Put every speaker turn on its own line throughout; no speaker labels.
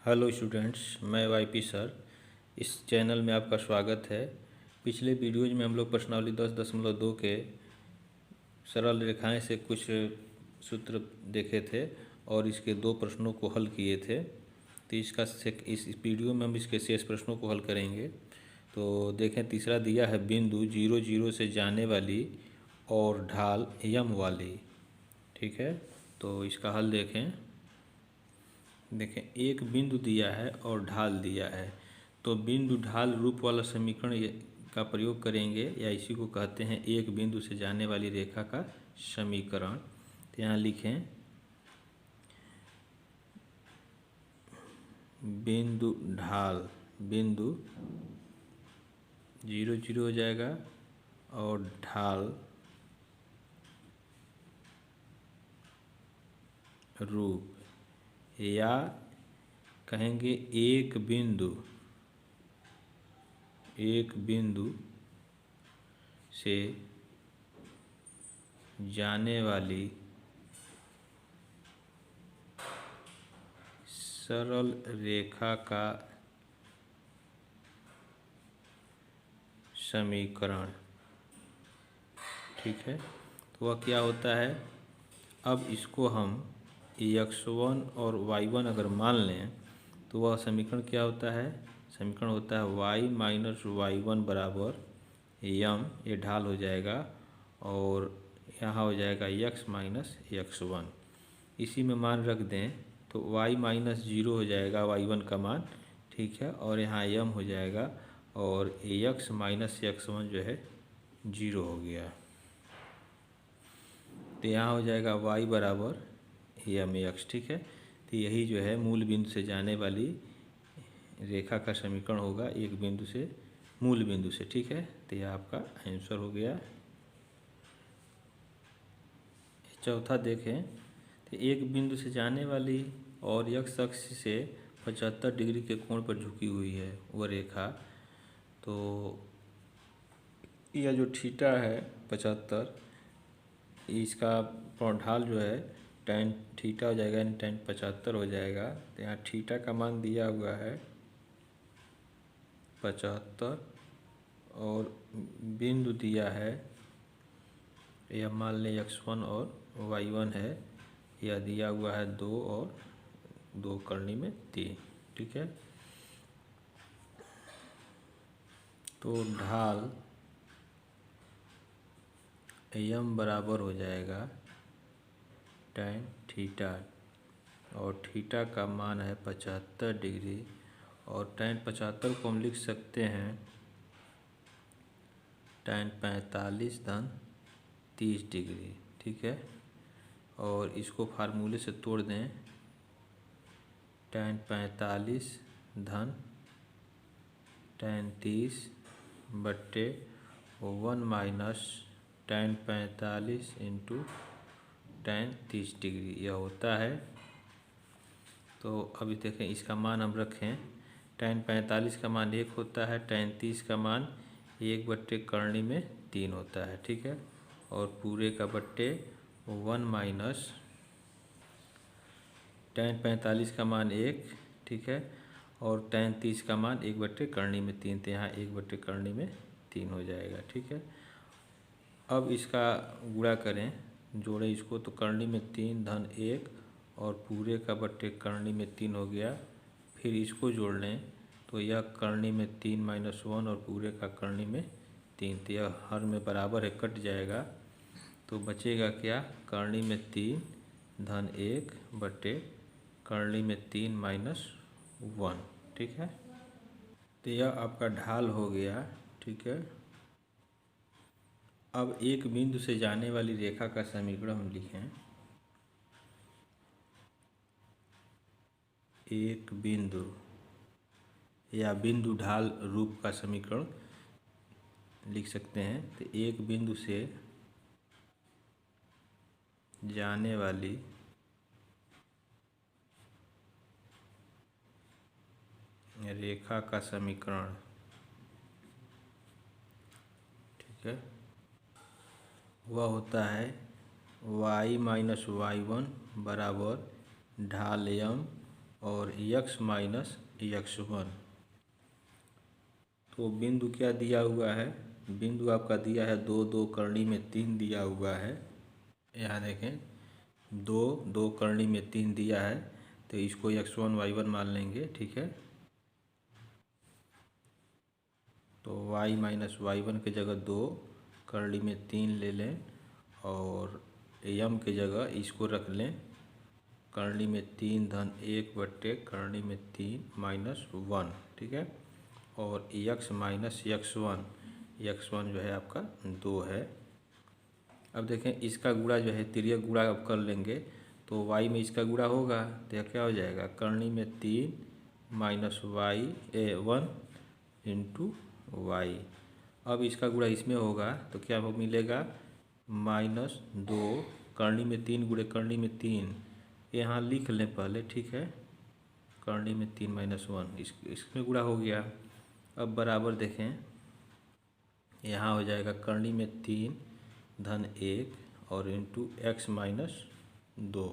Hello students, मैं YP sir. इस channel में आपका स्वागत है। पिछले वीडियोज में हम लोग प्रश्नावली 10.2 के सरल रेखाएं से कुछ सूत्र देखे थे और इसके दो प्रश्नों को हल किए थे। तो इस वीडियो में हम इसके शेष प्रश्नों को हल करेंगे। तो देखें, तीसरा दिया है बिंदु 0 0 से जाने वाली और ढाल यम वाली। ठीक है, तो इसका हल देखें। एक बिंदु दिया है और ढाल दिया है, तो बिंदु ढाल रूप वाला समीकरण का प्रयोग करेंगे, या इसी को कहते हैं एक बिंदु से जाने वाली रेखा का समीकरण। तो यहाँ लिखें बिंदु ढाल, बिंदु 0 0 हो जाएगा और ढाल रूप, या कहेंगे एक बिंदु से जाने वाली सरल रेखा का समीकरण। ठीक है, तो वह क्या होता है। अब इसको हम x1 और y1 अगर मान लें तो वह समीकरण क्या होता है। समीकरण होता है y माइनस y1 बराबर यम, ये ढाल हो जाएगा, और यहाँ हो जाएगा x माइनस x1। इसी में मान रख दें तो y माइनस 0 हो जाएगा y1 का मान। ठीक है, और यहाँ यम हो जाएगा और x माइनस x1 जो है 0 हो गया। तो यहाँ हो जाएगा y बराबर यम x। ठीक है, तो यही जो है मूल बिंदु से जाने वाली रेखा का समीकरण होगा, एक बिंदु से मूल बिंदु से। ठीक है, तो यह आपका आंसर हो गया। चौथा देखें, तो एक बिंदु से जाने वाली और x अक्ष से 75 डिग्री के कोण पर झुकी हुई है वह रेखा। तो यह जो थीटा है 75, इसका ढाल जो है tan थीटा हो जाएगा, यानी tan 75 हो जाएगा। तो यहाँ थीटा का मान दिया हुआ है 75 और बिंदु दिया है, यह मान लें x1 और y1 है, यह दिया हुआ है 2 और 2 करनी में 3। ठीक है, तो ढाल यम बराबर हो जाएगा tan थीटा, और थीटा का मान है 75 डिग्री, और tan 75 को हम लिख सकते हैं tan 45 धन 30 डिग्री। ठीक है, और इसको फार्मूले से तोड़ दें, tan 45 धन tan 30 बट्टे 1 minus tan 45 into tan 30 degree, यह होता है। तो अभी देखें, इसका मान हम रखें, tan 45 का मान 1 होता है, tan 30 का मान 1 बट्टे करनी में 3 होता है। ठीक है, और पूरे का बट्टे 1 माइनस tan 45 का मान 1। ठीक है, और tan 30 का मान 1 बट्टे करनी में 3, तो यहाँ 1 बट्टे करनी में 3 हो जाएगा। ठीक है, अब इसका गुणा करें, जोड़ें इसको, तो करनी में 3 धन 1 और पूरे का बट्टे करनी में 3 हो गया। फिर इसको जोड़ लें तो यह करनी में 3 माइनस 1 और पूरे का करनी में 3, तो यह हर में बराबर है, कट जाएगा। तो बचेगा क्या, करनी में 3 धन 1 बट्टे करनी में 3 माइनस 1। ठीक है, तो यह आपका ढाल हो गया। ठीक है, अब एक बिंदु से जाने वाली रेखा का समीकरण हम लिखें। एक बिंदु या बिंदु ढाल रूप का समीकरण लिख सकते हैं। तो एक बिंदु से जाने वाली रेखा का समीकरण। ठीक है, वह होता है y माइनस y1 बराबर ढाल यम और x माइनस x1। तो बिंदु क्या दिया हुआ है, बिंदु आपका दिया है 2 2 करनी में 3 दिया हुआ है। यहाँ देखें 2 2 करनी में 3 दिया है, तो इसको x1 y1 मान लेंगे, ठीक है। तो y माइनस y1 की जगह 2 करनी में 3 ले लें और m की जगह इसको रख लें करनी में 3 धन 1 बट्टे करनी में 3 माइनस 1, ठीक है। और x माइनस x1 जो है आपका 2 है। अब देखें इसका गुणा जो है तिर्यक गुणा अब कर लेंगे, तो y में इसका गुणा होगा तो यह क्या हो जाएगा करनी में 3 माइनस y1 इंटू वाई। अब इसका गुणा इसमें होगा तो क्या मिलेगा -2 करनी में 3 गुणे करनी में 3, यहाँ लिख लें पहले, ठीक है। करनी में 3 माइनस 1 इसमें गुणा हो गया। अब बराबर देखें यहाँ हो जाएगा करनी में 3 धन 1 और इंटू x माइनस 2।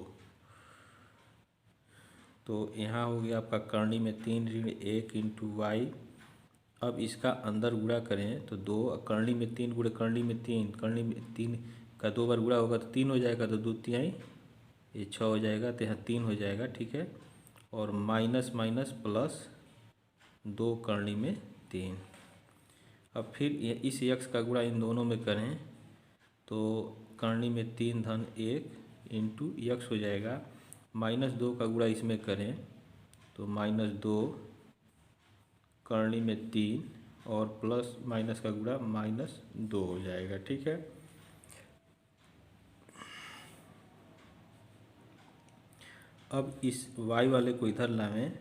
तो यहाँ हो गया आपका करनी में 3 ऋण 1 इंटू वाई। अब इसका अंदर गुणा करें तो 2 करनी में 3 गुणे करनी में 3, करनी में 3 का 2 बार गुणा होगा तो 3 हो जाएगा, तो 2 तिहाई ये 6 हो जाएगा, तो यहाँ 3 हो जाएगा, ठीक है। और माइनस माइनस प्लस 2 करनी में 3। अब फिर इस x का गुणा इन दोनों में करें तो करनी में 3 धन 1 इंटू x हो जाएगा, -2 का गुणा इसमें करें तो -2 करनी में 3 और प्लस माइनस का गुणा -2 हो जाएगा, ठीक है। अब इस y वाले को इधर लाएं,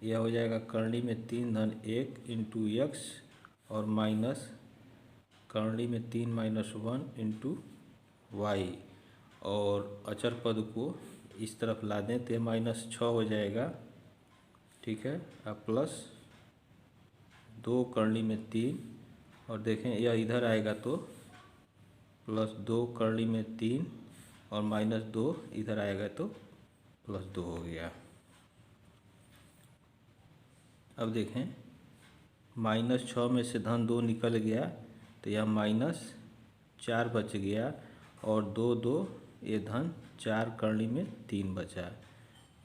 यह हो जाएगा करनी में 3 धन 1 इंटू x और माइनस करनी में 3 माइनस 1 इंटू वाई, और अचर पद को इस तरफ ला दें तो -6 हो जाएगा, ठीक है। अब प्लस 2 करनी में 3 और देखें यह इधर आएगा तो +2 करनी में 3 और -2 इधर आएगा तो +2 हो गया। अब देखें -6 में से धन 2 निकल गया तो यह -4 बच गया और 2 2 ये धन 4 करनी में 3 बचा।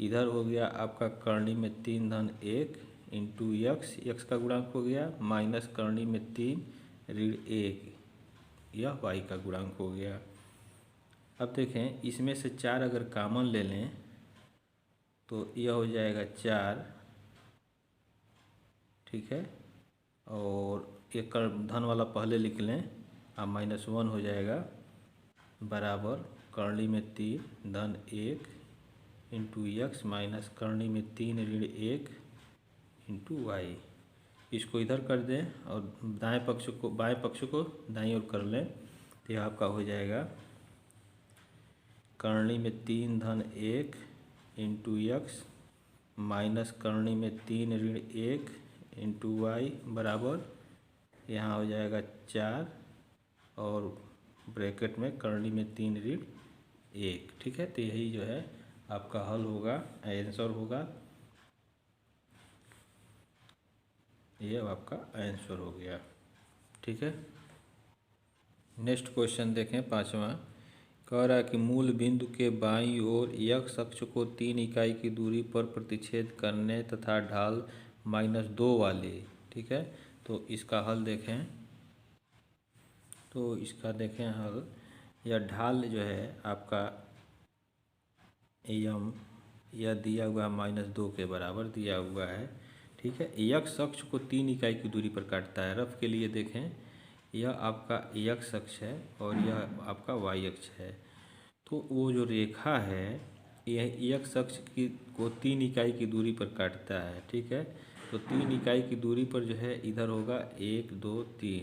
इधर हो गया आपका करनी में 3 धन 1 इंटू x का गुणांक हो गया, माइनस करनी में 3 ऋण 1 यह y का गुणांक हो गया। अब देखें इसमें से 4 अगर कॉमन ले लें तो यह हो जाएगा 4, ठीक है। और एक धन वाला पहले लिख लें, अब -1 हो जाएगा बराबर करनी में 3 धन 1 इंटू x माइनस करनी में 3 ऋण 1 इंटू वाई। इसको इधर कर दें और बाएं पक्ष को दाईं ओर कर लें तो यह आपका हो जाएगा करनी में 3 धन 1 इंटू x माइनस करनी में 3 ऋण 1 इंटू वाई बराबर यहाँ हो जाएगा 4 और ब्रैकेट में करनी में 3 ऋण 1, ठीक है। तो यही जो है आपका हल होगा, आंसर होगा, ये आपका आंसर हो गया, ठीक है। नेक्स्ट क्वेश्चन देखें, पाँचवा कह रहा है कि मूल बिंदु के बाईं ओर x अक्ष को 3 इकाई की दूरी पर प्रतिच्छेद करने तथा ढाल -2 वाली, ठीक है। तो इसका हल देखें, तो इसका देखें हल, यह ढाल जो है आपका यह दिया हुआ -2 के बराबर दिया हुआ है, ठीक है। x अक्ष को 3 इकाई की दूरी पर काटता है। रफ के लिए देखें यह आपका x अक्ष है और यह आपका y अक्ष है। तो वो जो रेखा है यह x अक्ष की को 3 इकाई की दूरी पर काटता है, ठीक है। तो 3 इकाई की दूरी पर जो है इधर होगा 1 2 3,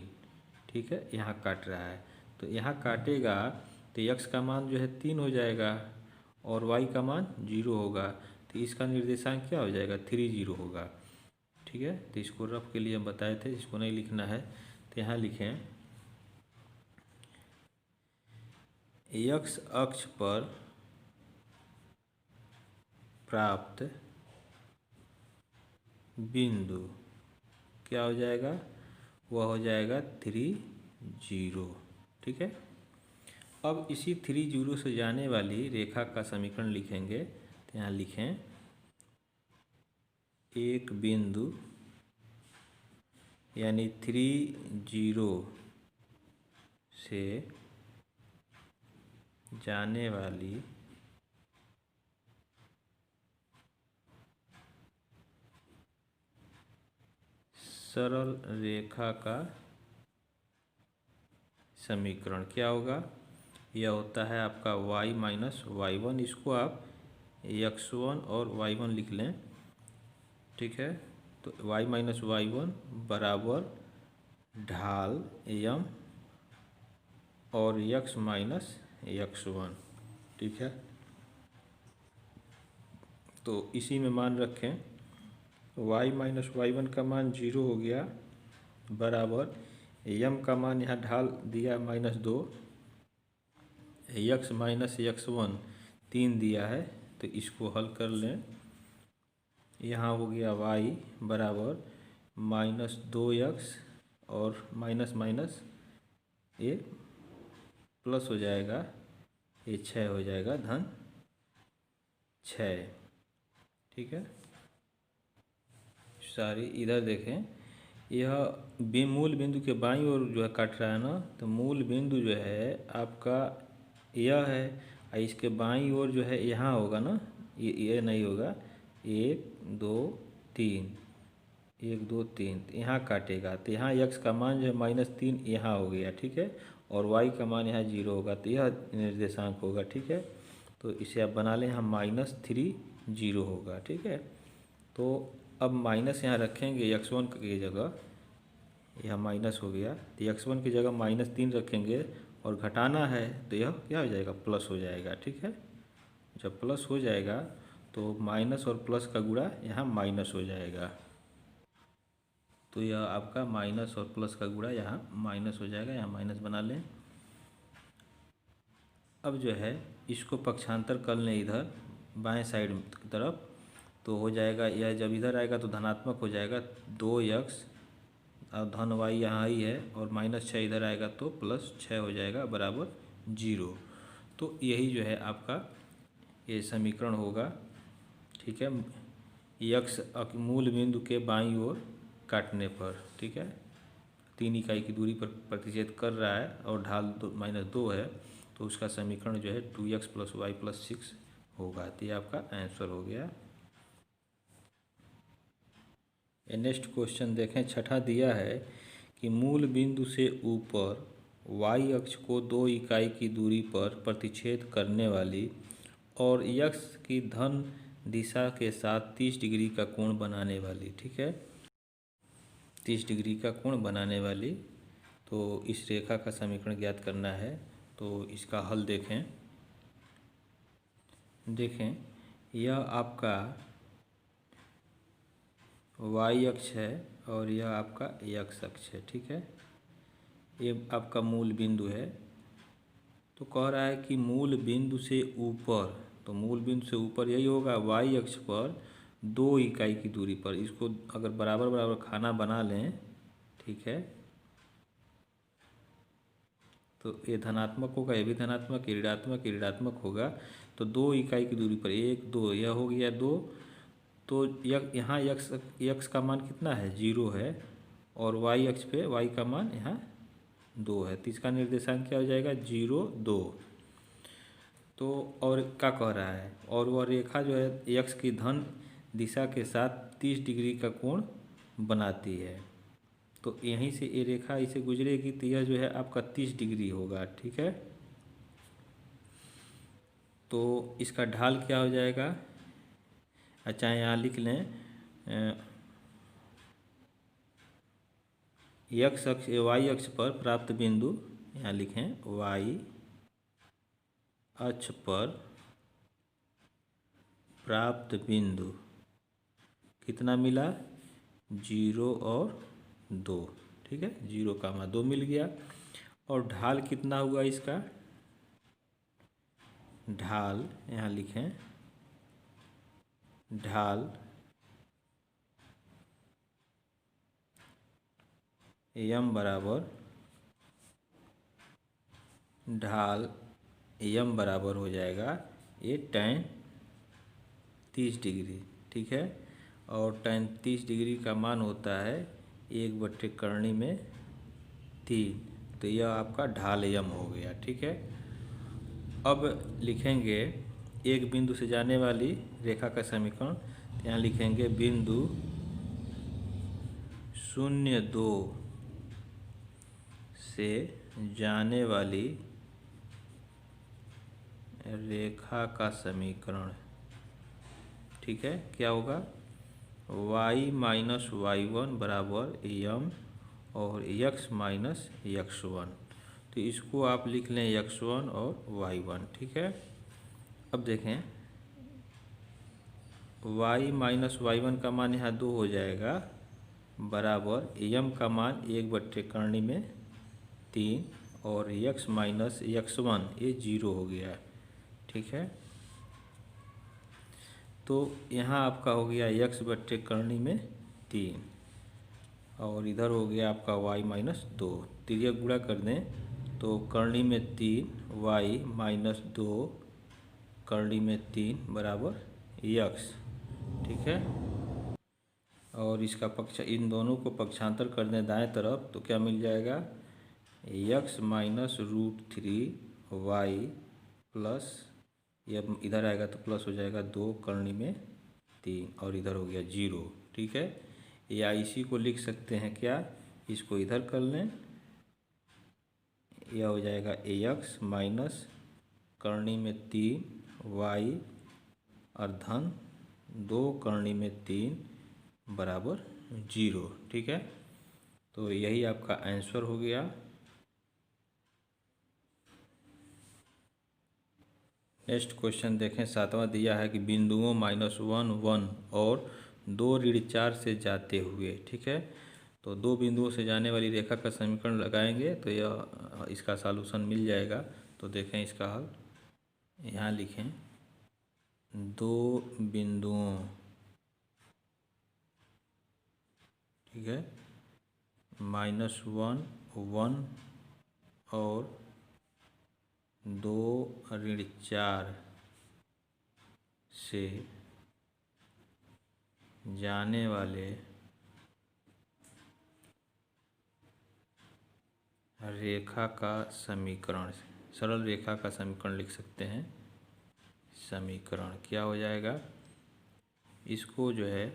ठीक है, यहाँ काट रहा है। तो यहाँ काटेगा तो x का मान जो है 3 हो जाएगा और y का मान 0 होगा, तो इसका निर्देशांक क्या हो जाएगा 3 0 होगा, ठीक है। तो इसको रफ के लिए हम बताए थे, इसको नहीं लिखना है तो यहाँ लिखें x अक्ष पर प्राप्त बिंदु क्या हो जाएगा, वह हो जाएगा 3 0। ठीक है। अब इसी 3 0 से जाने वाली रेखा का समीकरण लिखेंगे। तो यहाँ लिखें एक बिंदु यानी 3 0 से जाने वाली सरल रेखा का समीकरण क्या होगा, यह होता है आपका y माइनस y1। इसको आप x1 और y1 लिख लें। ठीक है। तो y माइनस y1 बराबर ढाल m और x माइनस x1। ठीक है। तो इसी में मान रखें y माइनस y1 का मान 0 हो गया, बराबर m का मान यहाँ ढाल दिया -2, x माइनस x1 3 दिया है। तो इसको हल कर लें। यहाँ हो गया y बराबर -2x और माइनस माइनस ये प्लस हो जाएगा, ये 6 हो जाएगा, धन 6। ठीक है। सारी इधर देखें, यह मूल बिंदु के बाईं ओर जो है काट रहा है ना, तो मूल बिंदु जो है आपका यह है, और इसके बाईं ओर जो है यहाँ होगा ना, ये नहीं होगा, 1 2 3, 1 2 3 यहाँ काटेगा। तो यहाँ x का मान जो है -3 यहाँ हो गया। ठीक है। और y का मान यहाँ 0 होगा, तो यह निर्देशांक होगा। ठीक है। तो इसे आप बना लें, यहाँ -3 0 होगा। ठीक है। तो अब माइनस यहाँ रखेंगे x1 की जगह, यह माइनस हो गया, तो x1 की जगह -3 रखेंगे और घटाना है तो यह क्या हो जाएगा, प्लस हो जाएगा। ठीक है। जब प्लस हो जाएगा तो माइनस और प्लस का गुणा यहाँ माइनस हो जाएगा। तो यह आपका माइनस और प्लस का गुणा यहाँ माइनस हो जाएगा, यहाँ माइनस बना लें। अब जो है इसको पक्षांतर कर लें इधर बाएं साइड की तरफ, तो हो जाएगा, यह जब इधर आएगा तो धनात्मक हो जाएगा 2x और धन y यहाँ ही है, और -6 इधर आएगा तो +6 हो जाएगा बराबर 0। तो यही जो है आपका ये समीकरण होगा। ठीक है। x मूल बिंदु के बाईं ओर काटने पर। ठीक है। 3 इकाई की दूरी पर प्रतिच्छेद कर रहा है और ढाल -2 है, तो उसका समीकरण जो है 2x + y + 6 होगा। तो ये आपका आंसर हो गया। नेक्स्ट क्वेश्चन देखें, छठा दिया है कि मूल बिंदु से ऊपर y अक्ष को 2 इकाई की दूरी पर प्रतिच्छेद करने वाली और x की धन दिशा के साथ 30 डिग्री का कोण बनाने वाली। ठीक है। 30 डिग्री का कोण बनाने वाली, तो इस रेखा का समीकरण ज्ञात करना है। तो इसका हल देखें। यह आपका y अक्ष है और यह आपका x अक्ष है। ठीक है। ये आपका मूल बिंदु है। तो कह रहा है कि मूल बिंदु से ऊपर, तो मूल बिंदु से ऊपर यही होगा y अक्ष पर 2 इकाई की दूरी पर। इसको अगर बराबर बराबर खाना बना लें, ठीक है, तो ये धनात्मक होगा, ये भी धनात्मक, ये ऋणात्मक होगा। तो 2 इकाई की दूरी पर 1 2, यह हो गया 2। तो यहाँ x का मान कितना है, 0 है, और y अक्ष पे y का मान यहाँ 2 है। तो इसका निर्देशांक क्या हो जाएगा, 0 2। तो और क्या कह रहा है, और वह रेखा जो है x की धन दिशा के साथ 30 डिग्री का कोण बनाती है। तो यहीं से ये रेखा इसे गुजरेगी, तो यह जो है आपका 30 डिग्री होगा। ठीक है। तो इसका ढाल क्या हो जाएगा, अच्छा यहाँ लिख लें, x अक्ष y अक्ष पर प्राप्त बिंदु, यहाँ लिखें y अक्ष पर प्राप्त बिंदु कितना मिला, 0 और 2। ठीक है। 0 का मान 2 मिल गया। और ढाल कितना हुआ इसका, ढाल यहाँ लिखें, ढाल यम बराबर ढाल यम बराबर हो जाएगा ये tan 30 डिग्री, ठीक है। और tan 30 डिग्री का मान होता है 1/करनी में 3, तो यह आपका ढाल यम हो गया, ठीक है। अब लिखेंगे एक बिंदु से जाने वाली रेखा का समीकरण। तो यहाँ लिखेंगे बिंदु 0, 2 से जाने वाली रेखा का समीकरण, ठीक है। क्या होगा, y माइनस y1 बराबर यम और x माइनस x1। तो इसको आप लिख लें x1 और y1, ठीक है। अब देखें y माइनस y1 का मान यहाँ 2 हो जाएगा बराबर यम का मान 1/करनी में 3 और x माइनस x1 ये 0 हो गया, ठीक है। तो यहाँ आपका हो गया x/करनी में 3 और इधर हो गया आपका y माइनस 2। तिर्यक गुणा कर दें तो करनी में 3 y माइनस 2 करनी में 3 बराबर x, ठीक है। और इसका पक्ष, इन दोनों को पक्षांतर कर दें दाएं तरफ तो क्या मिल जाएगा, x माइनस √3y प्लस, ये इधर आएगा तो प्लस हो जाएगा 2 करनी में 3 और इधर हो गया 0, ठीक है। या इसी को लिख सकते हैं क्या, इसको इधर कर लें, यह हो जाएगा ax माइनस करनी में 3y और धन 2 करनी में 3 बराबर 0, ठीक है। तो यही आपका आंसर हो गया। नेक्स्ट क्वेश्चन देखें, 7वां दिया है कि बिंदुओं -1, 1 और 2 ऋण 4 से जाते हुए, ठीक है। तो 2 बिंदुओं से जाने वाली रेखा का समीकरण लगाएंगे तो यह इसका सॉल्यूशन मिल जाएगा। तो देखें इसका हल, यहाँ लिखें 2 बिंदुओं, ठीक है, -1, 1 और 2 ऋण 4 से जाने वाले रेखा का समीकरण, सरल रेखा का समीकरण लिख सकते हैं। समीकरण क्या हो जाएगा, इसको जो है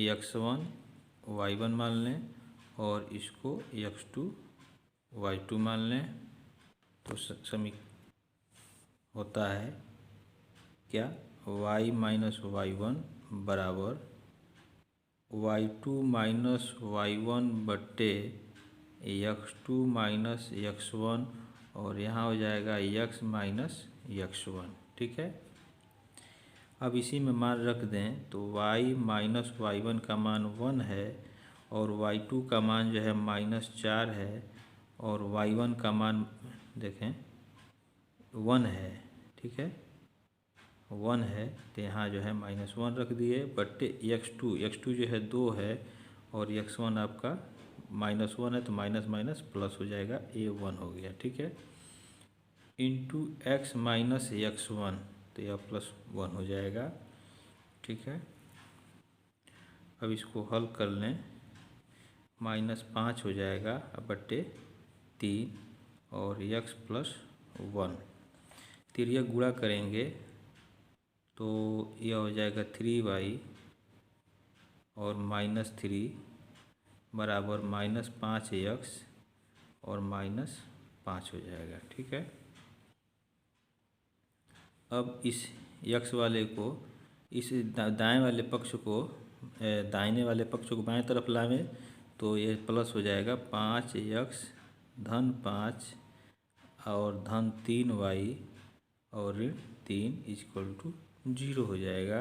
x1 y1 मान लें और इसको x2 y2 मान लें। तो होता है क्या, y माइनस y1 बराबर y2 माइनस y1 बट्टे x2 माइनस x1 और यहाँ हो जाएगा x माइनस x1, ठीक है। अब इसी में मान रख दें तो y माइनस y1 का मान 1 है और y2 का मान जो है -4 है और y1 का मान देखें 1 है, ठीक है, 1 है। तो यहाँ जो है -1 रख दिए बट्टे x2 जो है 2 है और x1 आपका -1 है तो माइनस माइनस प्लस हो जाएगा, a1 हो गया, ठीक है, इंटू x माइनस x1 तो यह +1 हो जाएगा, ठीक है। अब इसको हल कर लें, -5 हो जाएगा बट्टे 3 और x +1, तिर्यक गुणा करेंगे तो यह हो जाएगा 3y और -3 बराबर -5x और -5 हो जाएगा, ठीक है। अब इस x वाले को, इस दाएं वाले पक्ष को, दाहिने वाले पक्ष को बाएं तरफ लाएं तो ये प्लस हो जाएगा 5x धन 5 और धन 3y और ऋण 3 इक्वल टू 0 हो जाएगा।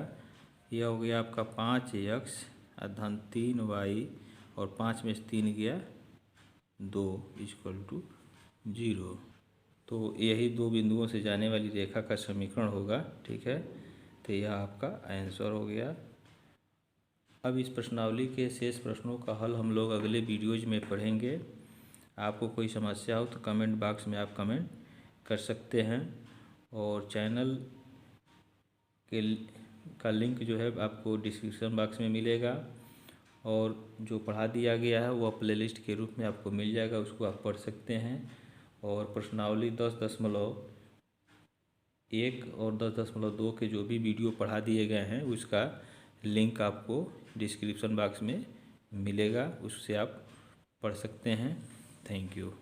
यह हो गया आपका 5x धन 3y और 5 में से 3 गया 2 इक्वल टू 0। तो यही 2 बिंदुओं से जाने वाली रेखा का समीकरण होगा, ठीक है। तो यह आपका आंसर हो गया। अब इस प्रश्नावली के शेष प्रश्नों का हल हम लोग अगले वीडियोज में पढ़ेंगे। आपको कोई समस्या हो तो कमेंट बॉक्स में आप कमेंट कर सकते हैं, और चैनल के का लिंक जो है आपको डिस्क्रिप्शन बॉक्स में मिलेगा, और जो पढ़ा दिया गया है वह प्लेलिस्ट के रूप में आपको मिल जाएगा, उसको आप पढ़ सकते हैं। और प्रश्नावली 10.1 और 10.2 के जो भी वीडियो पढ़ा दिए गए हैं उसका लिंक आपको डिस्क्रिप्शन बॉक्स में मिलेगा, उससे आप पढ़ सकते हैं। Thank you.